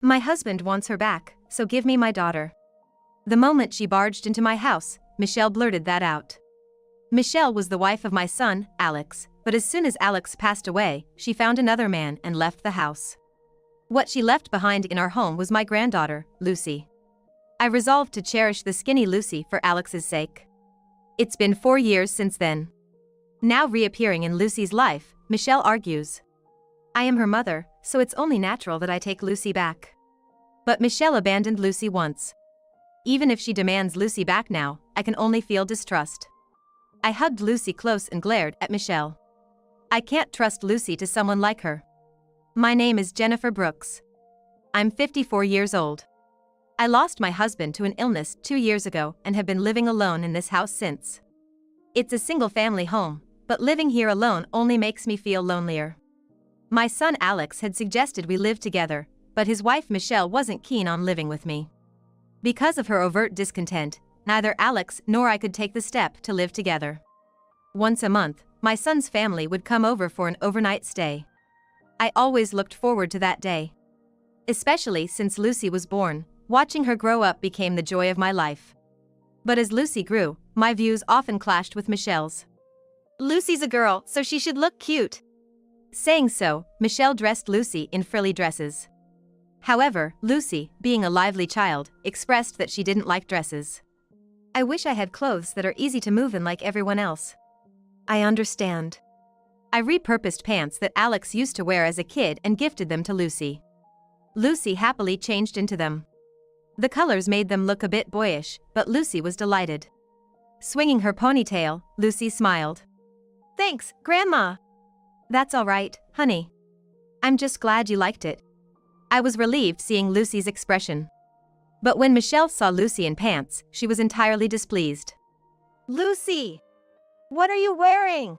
My husband wants her back, so give me my daughter. The moment she barged into my house, Michelle blurted that out. Michelle was the wife of my son, Alex, but as soon as Alex passed away, she found another man and left the house. What she left behind in our home was my granddaughter, Lucy. I resolved to cherish the skinny Lucy for Alex's sake. It's been 4 years since then. Now reappearing in Lucy's life, Michelle argues. I am her mother, so it's only natural that I take Lucy back. But Michelle abandoned Lucy once. Even if she demands Lucy back now, I can only feel distrust. I hugged Lucy close and glared at Michelle. I can't trust Lucy to someone like her. My name is Jennifer Brooks. I'm 54 years old. I lost my husband to an illness 2 years ago and have been living alone in this house since. It's a single-family home, but living here alone only makes me feel lonelier. My son Alex had suggested we live together, but his wife Michelle wasn't keen on living with me. Because of her overt discontent, neither Alex nor I could take the step to live together. Once a month, my son's family would come over for an overnight stay. I always looked forward to that day. Especially since Lucy was born, watching her grow up became the joy of my life. But as Lucy grew, my views often clashed with Michelle's. Lucy's a girl, so she should look cute. Saying so, Michelle dressed Lucy in frilly dresses. However, Lucy, being a lively child, expressed that she didn't like dresses. I wish I had clothes that are easy to move in like everyone else. I understand. I repurposed pants that Alex used to wear as a kid and gifted them to Lucy. Lucy happily changed into them. The colors made them look a bit boyish, but Lucy was delighted. Swinging her ponytail, Lucy smiled. Thanks, Grandma. That's all right, honey. I'm just glad you liked it. I was relieved seeing Lucy's expression. But when Michelle saw Lucy in pants, she was entirely displeased. Lucy! What are you wearing?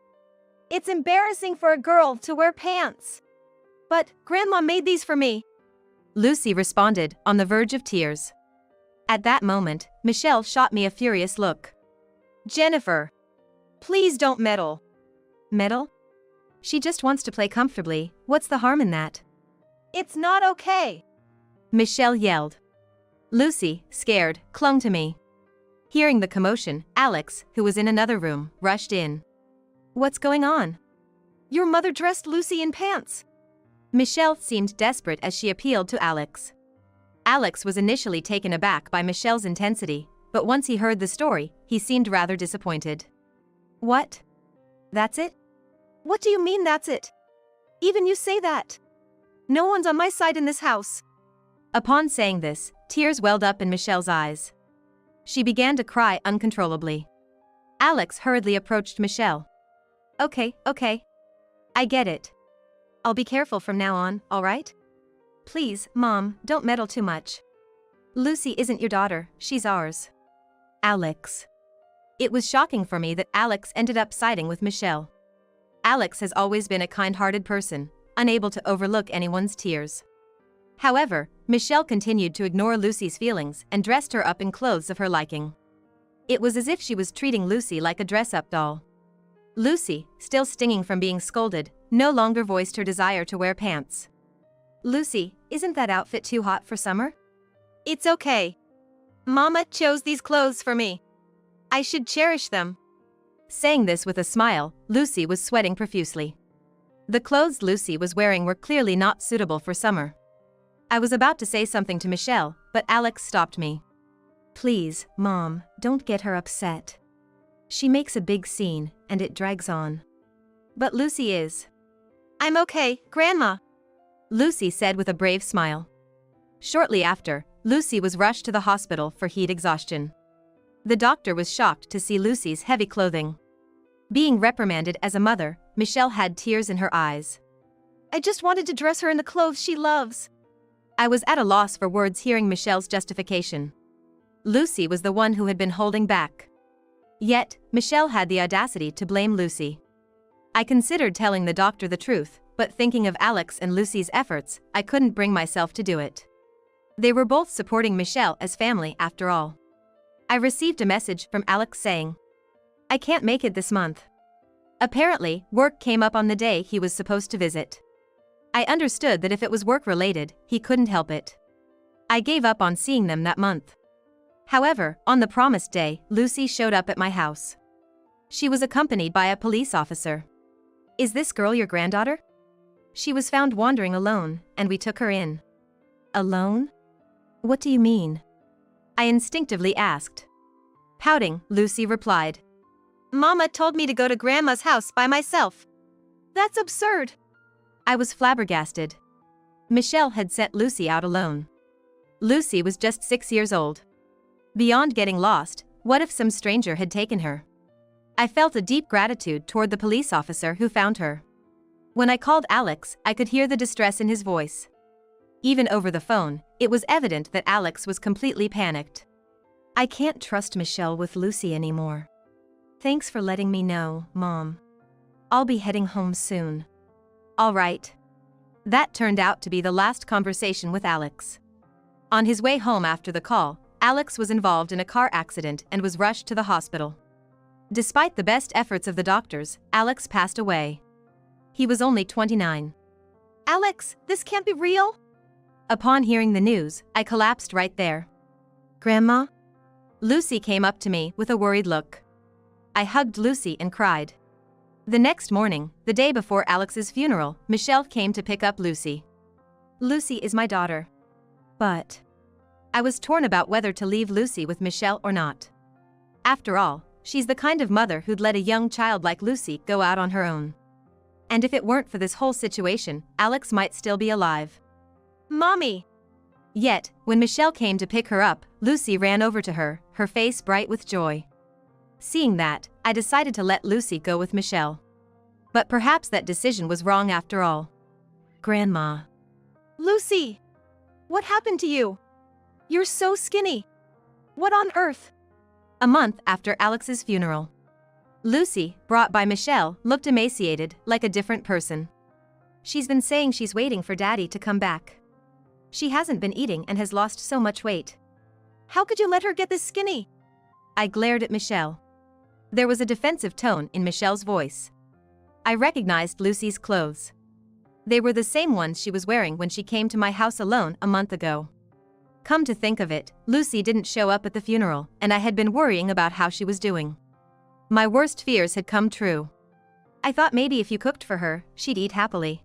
It's embarrassing for a girl to wear pants. But Grandma made these for me. Lucy responded, on the verge of tears. At that moment, Michelle shot me a furious look. Jennifer! Please don't meddle. Meddle? She just wants to play comfortably, what's the harm in that? It's not okay! Michelle yelled. Lucy, scared, clung to me. Hearing the commotion, Alex, who was in another room, rushed in. What's going on? Your mother dressed Lucy in pants. Michelle seemed desperate as she appealed to Alex. Alex was initially taken aback by Michelle's intensity, but once he heard the story, he seemed rather disappointed. What? That's it? What do you mean that's it? Even you say that. No one's on my side in this house. Upon saying this, tears welled up in Michelle's eyes. She began to cry uncontrollably. Alex hurriedly approached Michelle. Okay. I get it. I'll be careful from now on, all right? Please, Mom, don't meddle too much. Lucy isn't your daughter, she's ours. Alex. It was shocking for me that Alex ended up siding with Michelle. Alex has always been a kind-hearted person, unable to overlook anyone's tears. However, Michelle continued to ignore Lucy's feelings and dressed her up in clothes of her liking. It was as if she was treating Lucy like a dress-up doll. Lucy, still stinging from being scolded, no longer voiced her desire to wear pants. Lucy, isn't that outfit too hot for summer? It's okay. Mama chose these clothes for me. I should cherish them. Saying this with a smile, Lucy was sweating profusely. The clothes Lucy was wearing were clearly not suitable for summer. I was about to say something to Michelle, but Alex stopped me. Please, Mom, don't get her upset. She makes a big scene, and it drags on. But Lucy is. I'm okay, Grandma. Lucy said with a brave smile. Shortly after, Lucy was rushed to the hospital for heat exhaustion. The doctor was shocked to see Lucy's heavy clothing. Being reprimanded as a mother, Michelle had tears in her eyes. I just wanted to dress her in the clothes she loves. I was at a loss for words hearing Michelle's justification. Lucy was the one who had been holding back. Yet, Michelle had the audacity to blame Lucy. I considered telling the doctor the truth, but thinking of Alex and Lucy's efforts, I couldn't bring myself to do it. They were both supporting Michelle as family after all. I received a message from Alex saying, I can't make it this month. Apparently, work came up on the day he was supposed to visit. I understood that if it was work-related, he couldn't help it. I gave up on seeing them that month. However, on the promised day, Lucy showed up at my house. She was accompanied by a police officer. "Is this girl your granddaughter?" She was found wandering alone, and we took her in. "Alone? What do you mean?" I instinctively asked. Pouting, Lucy replied, "Mama told me to go to Grandma's house by myself." "That's absurd." I was flabbergasted. Michelle had sent Lucy out alone. Lucy was just 6 years old. Beyond getting lost, what if some stranger had taken her? I felt a deep gratitude toward the police officer who found her. When I called Alex, I could hear the distress in his voice. Even over the phone, it was evident that Alex was completely panicked. "I can't trust Michelle with Lucy anymore. Thanks for letting me know, Mom. I'll be heading home soon." "All right." That turned out to be the last conversation with Alex. On his way home after the call, Alex was involved in a car accident and was rushed to the hospital. Despite the best efforts of the doctors, Alex passed away. He was only 29. "Alex, this can't be real." Upon hearing the news, I collapsed right there. "Grandma?" Lucy came up to me with a worried look. I hugged Lucy and cried. The next morning, the day before Alex's funeral, Michelle came to pick up Lucy. "Lucy is my daughter." But I was torn about whether to leave Lucy with Michelle or not. After all, she's the kind of mother who'd let a young child like Lucy go out on her own. And if it weren't for this whole situation, Alex might still be alive. "Mommy!" Yet, when Michelle came to pick her up, Lucy ran over to her, her face bright with joy. Seeing that, I decided to let Lucy go with Michelle. But perhaps that decision was wrong after all. "Grandma." "Lucy! What happened to you? You're so skinny. What on earth?" A month after Alex's funeral, Lucy, brought by Michelle, looked emaciated, like a different person. "She's been saying she's waiting for Daddy to come back. She hasn't been eating and has lost so much weight." "How could you let her get this skinny?" I glared at Michelle. There was a defensive tone in Michelle's voice. I recognized Lucy's clothes. They were the same ones she was wearing when she came to my house alone a month ago. Come to think of it, Lucy didn't show up at the funeral, and I had been worrying about how she was doing. My worst fears had come true. I thought maybe if you cooked for her, she'd eat happily.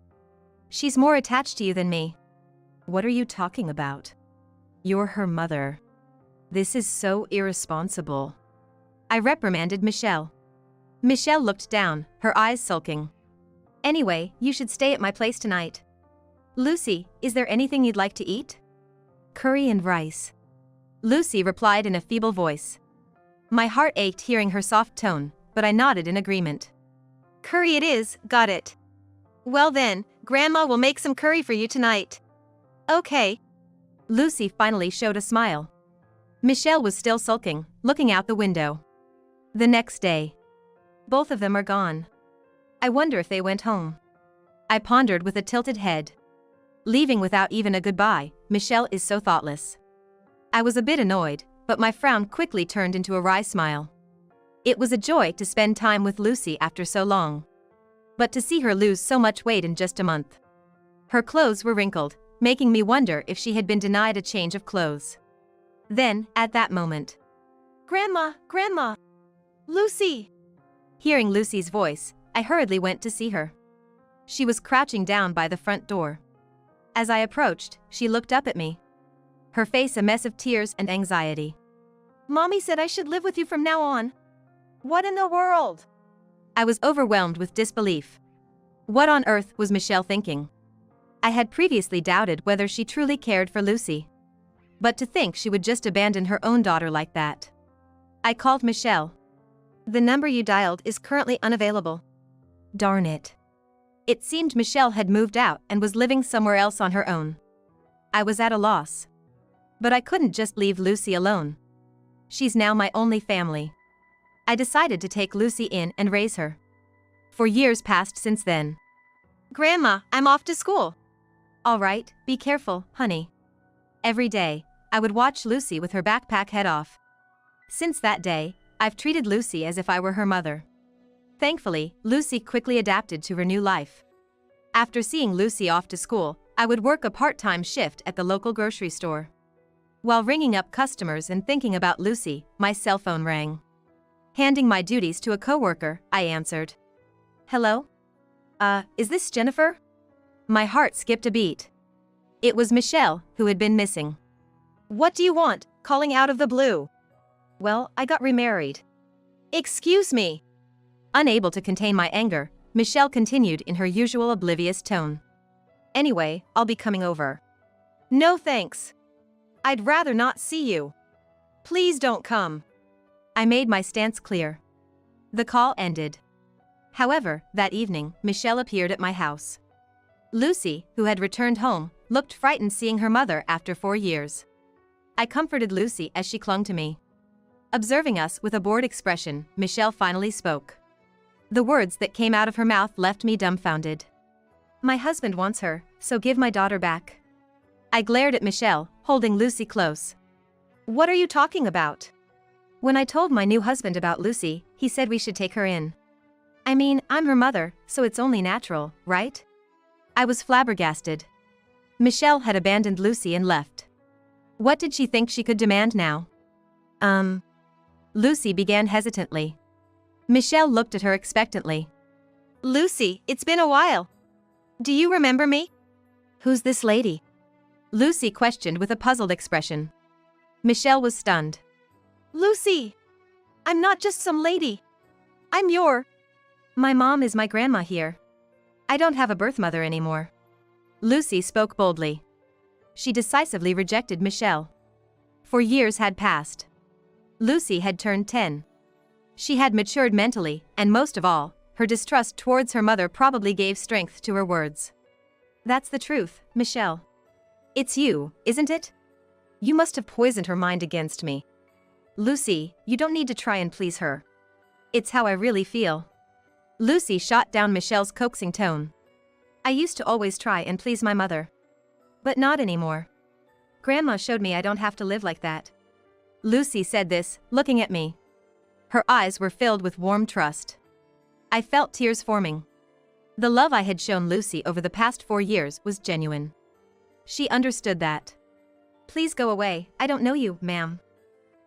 "She's more attached to you than me." "What are you talking about? You're her mother. This is so irresponsible." I reprimanded Michelle. Michelle looked down, her eyes sulking. "Anyway, you should stay at my place tonight." "Lucy, is there anything you'd like to eat?" "Curry and rice," Lucy replied in a feeble voice. My heart ached hearing her soft tone, but I nodded in agreement. "Curry it is, got it. Well then, Grandma will make some curry for you tonight." "Okay." Lucy finally showed a smile. Michelle was still sulking, looking out the window. The next day, both of them are gone. I wonder if they went home. I pondered with a tilted head. Leaving without even a goodbye, Michelle is so thoughtless. I was a bit annoyed, but my frown quickly turned into a wry smile. It was a joy to spend time with Lucy after so long. But to see her lose so much weight in just a month. Her clothes were wrinkled, making me wonder if she had been denied a change of clothes. Then, at that moment, "Grandma, Grandma! Lucy!" Hearing Lucy's voice, I hurriedly went to see her. She was crouching down by the front door. As I approached, she looked up at me. Her face a mess of tears and anxiety. "Mommy said I should live with you from now on." "What in the world?" I was overwhelmed with disbelief. What on earth was Michelle thinking? I had previously doubted whether she truly cared for Lucy. But to think she would just abandon her own daughter like that. I called Michelle. "The number you dialed is currently unavailable." Darn it. It seemed Michelle had moved out and was living somewhere else on her own. I was at a loss. But I couldn't just leave Lucy alone. She's now my only family. I decided to take Lucy in and raise her. For years passed since then. "Grandma, I'm off to school." "All right, be careful, honey." Every day, I would watch Lucy with her backpack head off. Since that day, I've treated Lucy as if I were her mother. Thankfully, Lucy quickly adapted to her new life. After seeing Lucy off to school, I would work a part-time shift at the local grocery store. While ringing up customers and thinking about Lucy, my cell phone rang. Handing my duties to a coworker, I answered. Hello? Is this Jennifer? My heart skipped a beat. It was Michelle, who had been missing. What do you want, calling out of the blue? Well, I got remarried. Excuse me. Unable to contain my anger, Michelle continued in her usual oblivious tone. Anyway, I'll be coming over. No thanks. I'd rather not see you. Please don't come. I made my stance clear. The call ended. However, that evening, Michelle appeared at my house. Lucy, who had returned home, looked frightened seeing her mother after 4 years. I comforted Lucy as she clung to me. Observing us with a bored expression, Michelle finally spoke. The words that came out of her mouth left me dumbfounded. My husband wants her, so give my daughter back. I glared at Michelle, holding Lucy close. What are you talking about? When I told my new husband about Lucy, he said we should take her in. I mean, I'm her mother, so it's only natural, right? I was flabbergasted. Michelle had abandoned Lucy and left. What did she think she could demand now? Lucy began hesitantly. Michelle looked at her expectantly. Lucy, it's been a while. Do you remember me? Who's this lady? Lucy questioned with a puzzled expression. Michelle was stunned. Lucy! I'm not just some lady. I'm your... My mom is my grandma here. I don't have a birth mother anymore. Lucy spoke boldly. She decisively rejected Michelle. 4 years had passed. Lucy had turned 10. She had matured mentally, and most of all, her distrust towards her mother probably gave strength to her words. That's the truth, Michelle. It's you, isn't it? You must have poisoned her mind against me. Lucy, you don't need to try and please her. It's how I really feel. Lucy shot down Michelle's coaxing tone. I used to always try and please my mother. But not anymore. Grandma showed me I don't have to live like that. Lucy said this, looking at me. Her eyes were filled with warm trust. I felt tears forming. The love I had shown Lucy over the past 4 years was genuine. She understood that. Please go away, I don't know you, ma'am.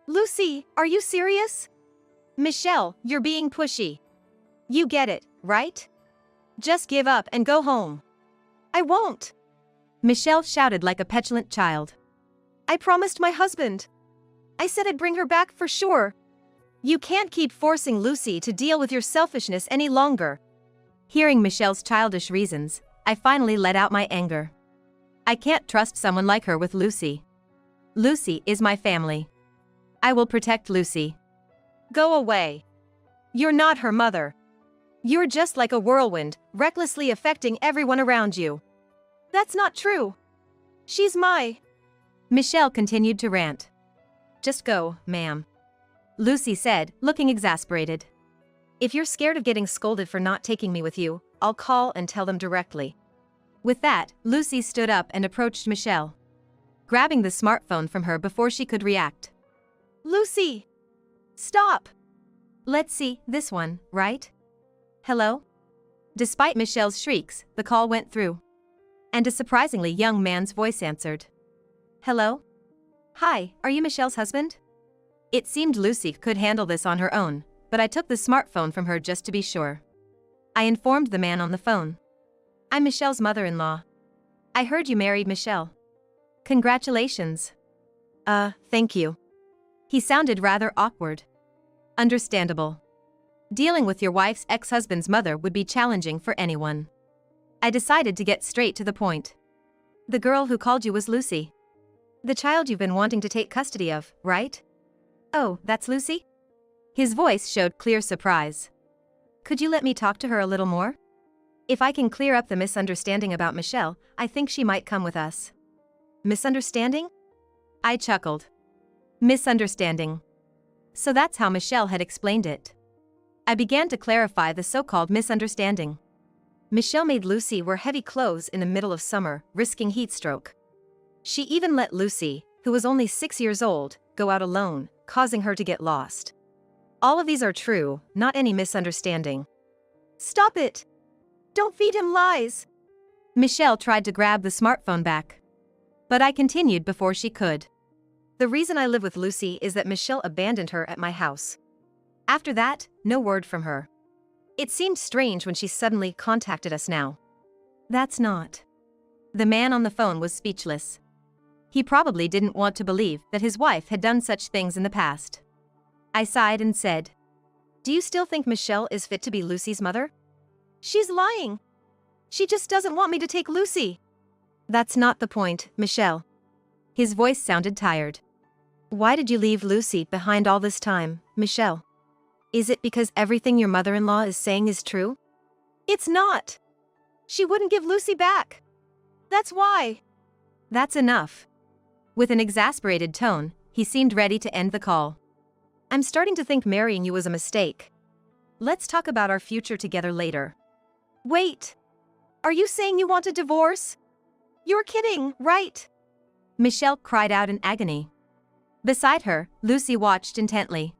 Lucy, are you serious? Michelle, you're being pushy. You get it, right? Just give up and go home. I won't. Michelle shouted like a petulant child. I promised my husband. I said I'd bring her back for sure. You can't keep forcing Lucy to deal with your selfishness any longer. Hearing Michelle's childish reasons, I finally let out my anger. I can't trust someone like her with Lucy. Lucy is my family. I will protect Lucy. Go away. You're not her mother. You're just like a whirlwind, recklessly affecting everyone around you. That's not true. She's my... Michelle continued to rant. Just go, ma'am. Lucy said, looking exasperated. If you're scared of getting scolded for not taking me with you, I'll call and tell them directly. With that, Lucy stood up and approached Michelle, grabbing the smartphone from her before she could react. Lucy! Stop! Let's see, this one, right? Hello? Despite Michelle's shrieks, the call went through. And a surprisingly young man's voice answered. Hello? Hi, are you Michelle's husband? It seemed Lucy could handle this on her own, but I took the smartphone from her just to be sure. I informed the man on the phone. I'm Michelle's mother-in-law. I heard you married Michelle. Congratulations. Thank you. He sounded rather awkward. Understandable. Dealing with your wife's ex-husband's mother would be challenging for anyone. I decided to get straight to the point. The girl who called you was Lucy. The child you've been wanting to take custody of, right? Oh, that's Lucy? His voice showed clear surprise. Could you let me talk to her a little more? If I can clear up the misunderstanding about Michelle, I think she might come with us. Misunderstanding? I chuckled. Misunderstanding. So that's how Michelle had explained it. I began to clarify the so-called misunderstanding. Michelle made Lucy wear heavy clothes in the middle of summer, risking heat stroke. She even let Lucy, who was only 6 years old, go out alone, causing her to get lost. All of these are true, not any misunderstanding. Stop it! Don't feed him lies! Michelle tried to grab the smartphone back. But I continued before she could. The reason I live with Lucy is that Michelle abandoned her at my house. After that, no word from her. It seemed strange when she suddenly contacted us now. That's not. The man on the phone was speechless. He probably didn't want to believe that his wife had done such things in the past. I sighed and said, "Do you still think Michelle is fit to be Lucy's mother?" "She's lying. She just doesn't want me to take Lucy." "That's not the point, Michelle." His voice sounded tired. "Why did you leave Lucy behind all this time, Michelle? Is it because everything your mother-in-law is saying is true?" "It's not. She wouldn't give Lucy back. That's why." "That's enough." With an exasperated tone, he seemed ready to end the call. "I'm starting to think marrying you was a mistake. Let's talk about our future together later." "Wait. Are you saying you want a divorce? You're kidding, right?" Michelle cried out in agony. Beside her, Lucy watched intently.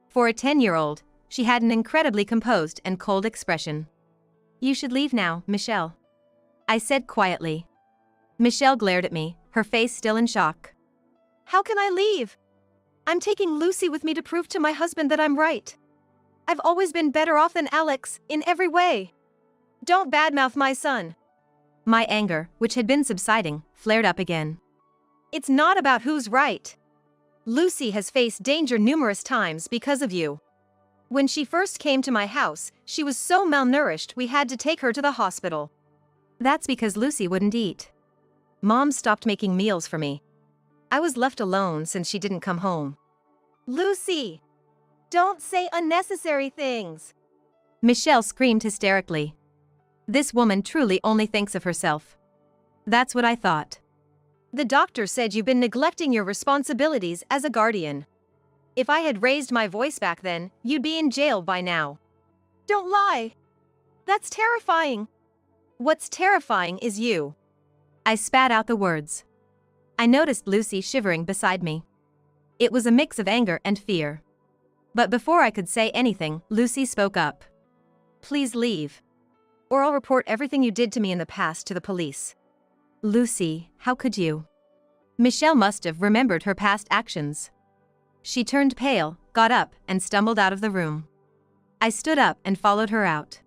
For a 10-year-old, she had an incredibly composed and cold expression. "You should leave now, Michelle," I said quietly. Michelle glared at me, her face still in shock. "How can I leave? I'm taking Lucy with me to prove to my husband that I'm right. I've always been better off than Alex, in every way. Don't badmouth my son." My anger, which had been subsiding, flared up again. "It's not about who's right. Lucy has faced danger numerous times because of you. When she first came to my house, she was so malnourished we had to take her to the hospital. That's because Lucy wouldn't eat. Mom stopped making meals for me. I was left alone since she didn't come home." "Lucy! Don't say unnecessary things!" Michelle screamed hysterically. This woman truly only thinks of herself. That's what I thought. "The doctor said you've been neglecting your responsibilities as a guardian. If I had raised my voice back then, you'd be in jail by now." "Don't lie. That's terrifying." "What's terrifying is you." I spat out the words. I noticed Lucy shivering beside me. It was a mix of anger and fear. But before I could say anything, Lucy spoke up. "Please leave. Or I'll report everything you did to me in the past to the police." "Lucy, how could you?" Michelle must have remembered her past actions. She turned pale, got up, and stumbled out of the room. I stood up and followed her out.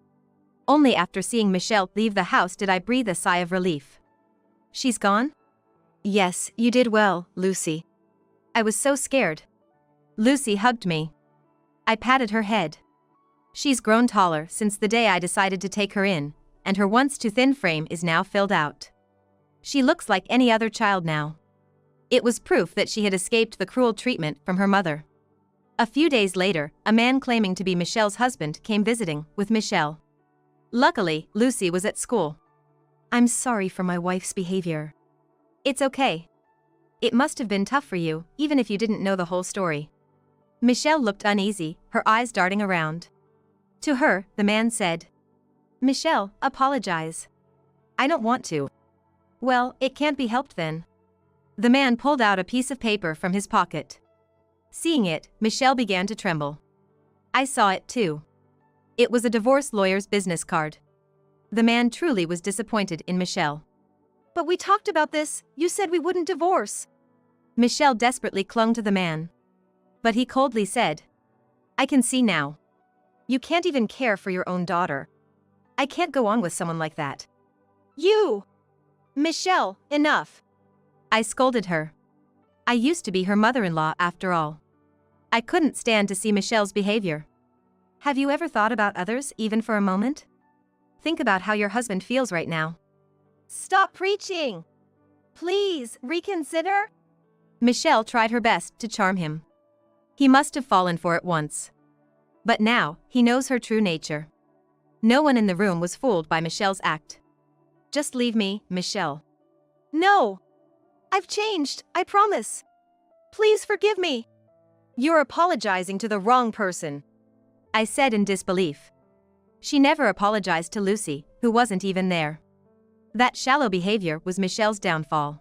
Only after seeing Michelle leave the house did I breathe a sigh of relief. "She's gone?" "Yes, you did well, Lucy." I was so scared. Lucy hugged me. I patted her head. She's grown taller since the day I decided to take her in, and her once too thin frame is now filled out. She looks like any other child now. It was proof that she had escaped the cruel treatment from her mother. A few days later, a man claiming to be Michelle's husband came visiting with Michelle. Luckily, Lucy was at school. "I'm sorry for my wife's behavior." "It's okay. It must have been tough for you, even if you didn't know the whole story." Michelle looked uneasy, her eyes darting around. To her, the man said, "Michelle, apologize." "I don't want to." "Well, it can't be helped then." The man pulled out a piece of paper from his pocket. Seeing it, Michelle began to tremble. I saw it too. It was a divorce lawyer's business card. The man truly was disappointed in Michelle. "But we talked about this, you said we wouldn't divorce." Michelle desperately clung to the man. But he coldly said, "I can see now. You can't even care for your own daughter. I can't go on with someone like that." "You! Michelle, enough." I scolded her. I used to be her mother-in-law after all. I couldn't stand to see Michelle's behavior. Have you ever thought about others, even for a moment? Think about how your husband feels right now. "Stop preaching. Please, reconsider." Michelle tried her best to charm him. He must have fallen for it once. But now, he knows her true nature. No one in the room was fooled by Michelle's act. "Just leave me, Michelle." "No. I've changed, I promise. Please forgive me." "You're apologizing to the wrong person," I said in disbelief. She never apologized to Lucy, who wasn't even there. That shallow behavior was Michelle's downfall.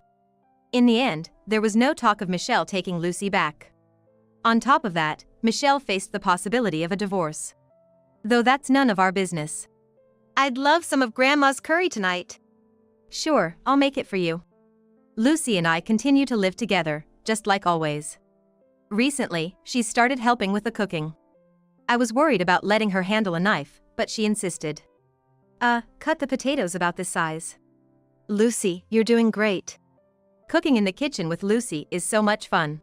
In the end, there was no talk of Michelle taking Lucy back. On top of that, Michelle faced the possibility of a divorce. Though that's none of our business. "I'd love some of Grandma's curry tonight." "Sure, I'll make it for you." Lucy and I continue to live together, just like always. Recently, she started helping with the cooking. I was worried about letting her handle a knife, but she insisted. Cut the potatoes about this size. Lucy, you're doing great. Cooking in the kitchen with Lucy is so much fun.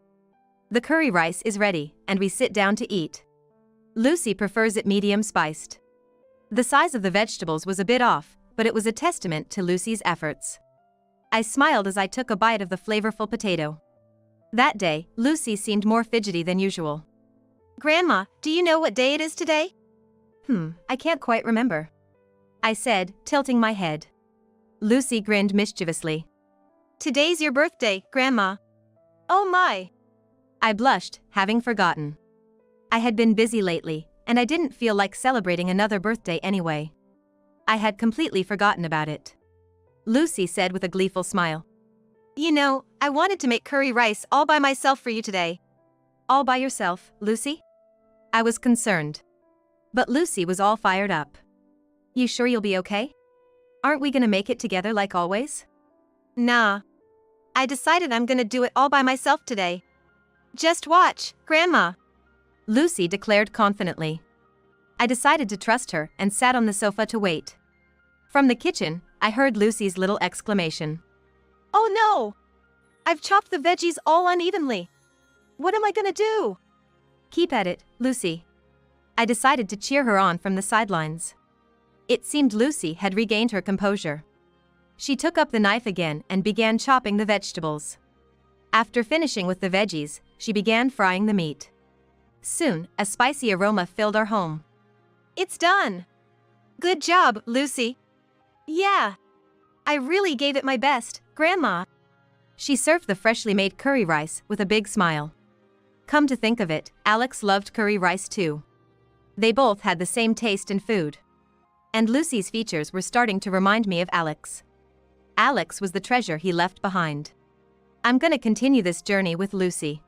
The curry rice is ready, and we sit down to eat. Lucy prefers it medium spiced. The size of the vegetables was a bit off, but it was a testament to Lucy's efforts. I smiled as I took a bite of the flavorful potato. That day, Lucy seemed more fidgety than usual. Grandma, do you know what day it is today? I can't quite remember, I said, tilting my head. Lucy grinned mischievously. Today's your birthday, Grandma. Oh my! I blushed, having forgotten. I had been busy lately, and I didn't feel like celebrating another birthday anyway. I had completely forgotten about it. Lucy said with a gleeful smile. You know, I wanted to make curry rice all by myself for you today. All by yourself, Lucy? I was concerned. But Lucy was all fired up. You sure you'll be okay? Aren't we gonna make it together like always? Nah. I decided I'm gonna do it all by myself today. Just watch, Grandma. Lucy declared confidently. I decided to trust her and sat on the sofa to wait. From the kitchen, I heard Lucy's little exclamation. Oh no! I've chopped the veggies all unevenly. What am I gonna do? Keep at it, Lucy. I decided to cheer her on from the sidelines. It seemed Lucy had regained her composure. She took up the knife again and began chopping the vegetables. After finishing with the veggies, she began frying the meat. Soon, a spicy aroma filled our home. It's done! Good job, Lucy. Yeah. I really gave it my best, Grandma. She served the freshly made curry rice with a big smile. Come to think of it, Alex loved curry rice too. They both had the same taste in food. And Lucy's features were starting to remind me of Alex. Alex was the treasure he left behind. I'm gonna continue this journey with Lucy.